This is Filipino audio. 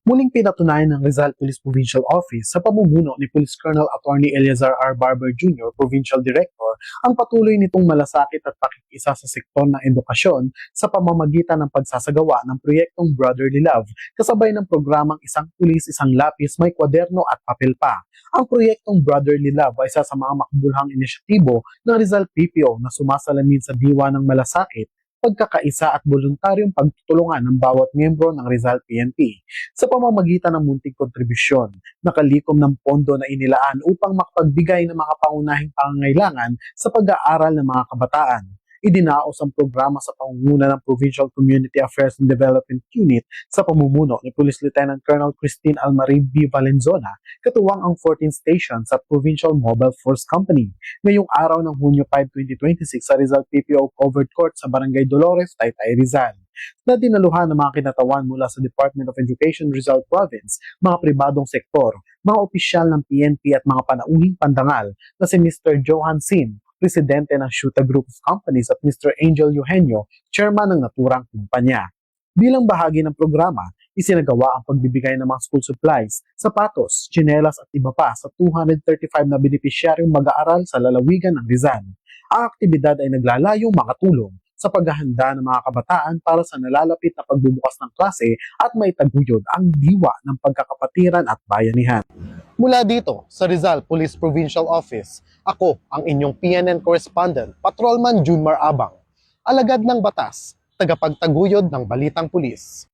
Muling pinatunayan ng Rizal Police Provincial Office sa pamumuno ni Police Colonel Attorney Eleazar R. Barber Jr., Provincial Director, ang patuloy nitong malasakit at pakikisa sa sektor ng edukasyon sa pamamagitan ng pagsasagawa ng proyektong Brotherly Love kasabay ng programang Isang Pulis, Isang Lapis, May Kwaderno at Papel pa. Ang proyektong Brotherly Love ay isa sa mga makabulhang inisyatibo ng Rizal PPO na sumasalamin sa diwa ng malasakit, pagkakaisa at voluntaryong pagtutulungan ng bawat miyembro ng Rizal PNP sa pamamagitan ng munting kontribusyon, nakalikom ng pondo na inilaan upang makapagbigay ng mga pangunahing pangangailangan sa pag-aaral ng mga kabataan. Idinaos ang programa sa pangunguna ng Provincial Community Affairs and Development Unit sa pamumuno ni Police Lieutenant Colonel Christine Almarie B. Valenzona, katuwang ang 14th station sa Provincial Mobile Force Company. Ngayong araw ng Hunyo 5, 2026 sa Rizal PPO Covered Court sa Barangay Dolores, Taytay, Rizal, na dinaluhan ng mga kinatawan mula sa Department of Education Rizal Province, mga pribadong sektor, mga opisyal ng PNP at mga panauhing pandangal na si Mr. Johan Sim, Presidente ng Shuta Group of Companies at Mr. Angel Eugenio, Chairman ng naturang kumpanya. Bilang bahagi ng programa, isinagawa ang pagbibigay ng mga school supplies, sapatos, tsinelas at iba pa sa 235 na benepisyaryong mag-aaral sa lalawigan ng Rizal. Ang aktibidad ay naglalayong makatulong sa paghahanda ng mga kabataan para sa nalalapit na pagbubukas ng klase at maitaguyod ang diwa ng pagkakapatiran at bayanihan. Mula dito sa Rizal Police Provincial Office, ako ang inyong PNN correspondent, Patrolman Junmar Abang, alagad ng batas, tagapagtaguyod ng balitang pulis.